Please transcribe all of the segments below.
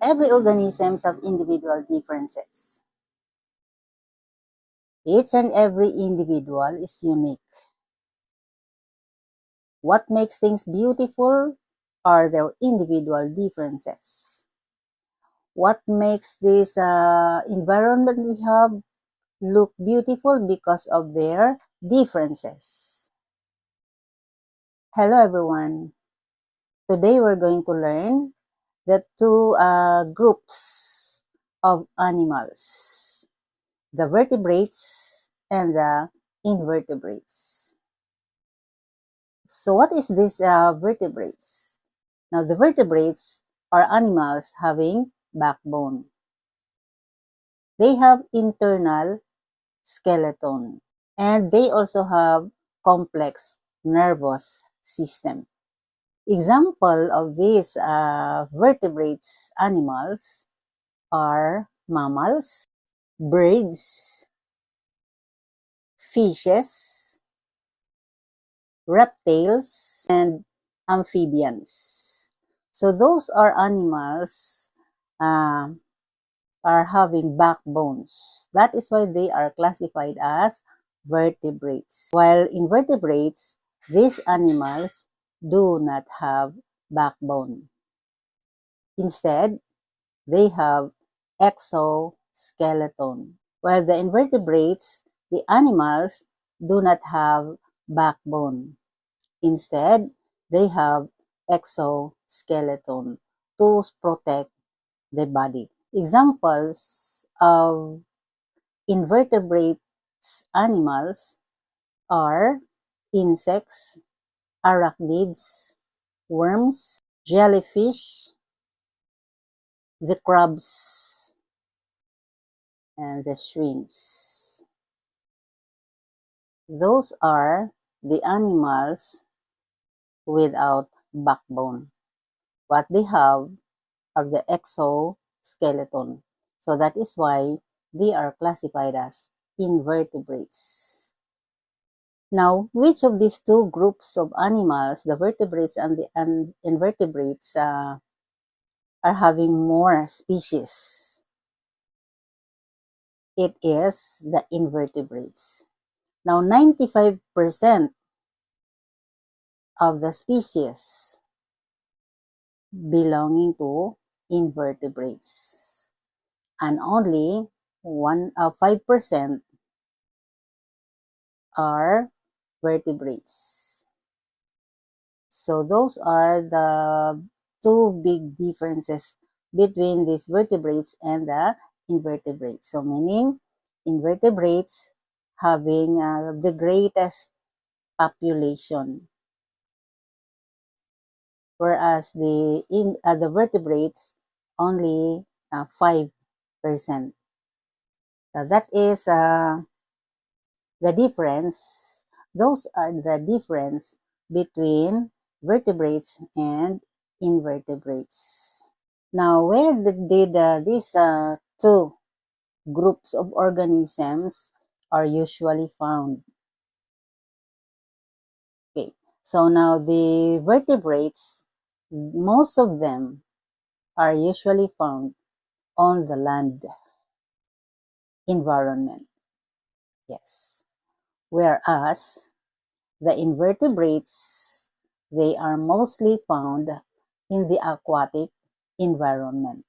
Every organisms have individual differences. Each and every individual is unique. What makes things beautiful are their individual differences. What makes this environment we have look beautiful because of their differences. Hello everyone. Today we're going to learn the two groups of animals, the vertebrates and the invertebrates. So what is this vertebrates? Now the vertebrates are animals having backbone. They have internal skeleton and they also have complex nervous system. Example of these vertebrates animals are mammals, birds, fishes, reptiles, and amphibians. So those are animals uh, are having backbones. That is why they are classified as vertebrates. While invertebrates, these animals do not have backbone. Instead, they have exoskeleton. While the invertebrates, the animals, do not have backbone. Instead, they have exoskeleton to protect the body. Examples of invertebrates animals are insects, arachnids, worms, jellyfish, the crabs, and the shrimps. Those are the animals without backbone. What they have are the exoskeleton. So that is why they are classified as invertebrates. Now, which of these two groups of animals, the vertebrates and the invertebrates, are having more species? It is the invertebrates. Now, 95% of the species belonging to invertebrates, and only 5% are vertebrates. So those are the two big differences between these vertebrates and the invertebrates. So meaning invertebrates having the greatest population, whereas the vertebrates only 5%. So that is the difference. Those are the difference between vertebrates and invertebrates. Now, where did these two groups of organisms are usually found? Okay, so now the vertebrates, most of them are usually found on the land environment. Yes. Whereas the invertebrates, they are mostly found in the aquatic environment,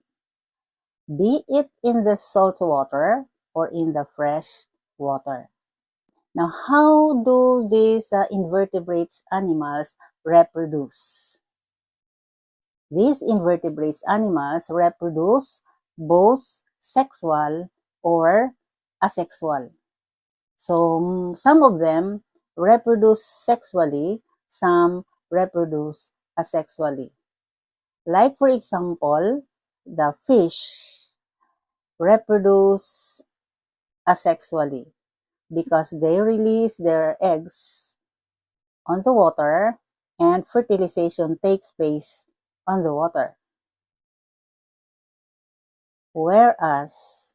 be it in the salt water or in the fresh water. Now, how do these invertebrates animals reproduce? These invertebrates animals reproduce both sexual or asexual. So some of them reproduce sexually, some reproduce asexually. Like for example, the fish reproduce asexually because they release their eggs on the water and fertilization takes place on the water. Whereas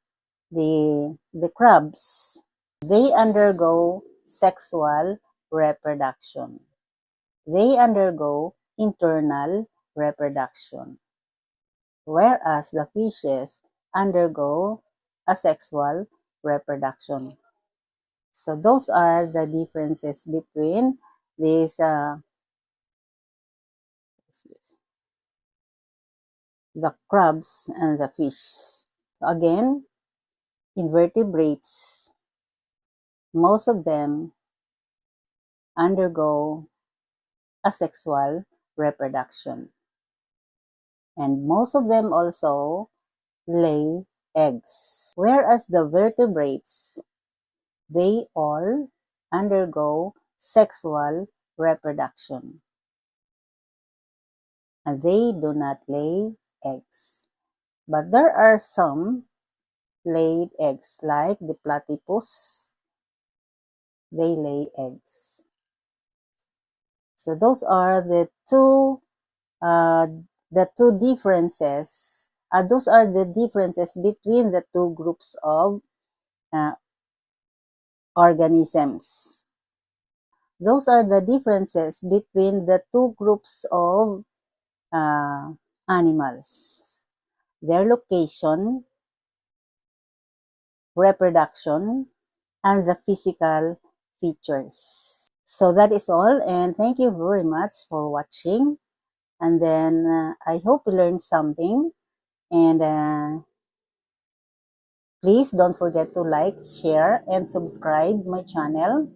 the crabs, they undergo sexual reproduction. They undergo internal reproduction. whereas the fishes undergo asexual reproduction. So those are the differences between these the crabs and the fish. So again, invertebrates, most of them undergo asexual reproduction. And most of them also lay eggs. Whereas the vertebrates, they all undergo sexual reproduction. And they do not lay eggs. But there are some laid eggs, like the platypus, they lay eggs. So those are uh, the two differences. Those are the differences between the two groups of uh, organisms. Those are the differences between the two groups of uh, animals. Their location, reproduction, and the physical features. So that is all, and thank you very much for watching. And then I hope you learned something. And please don't forget to like, share, and subscribe my channel.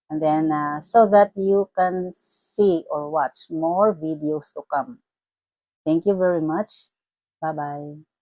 And then so that you can see or watch more videos to come. Thank you very much. Bye-bye.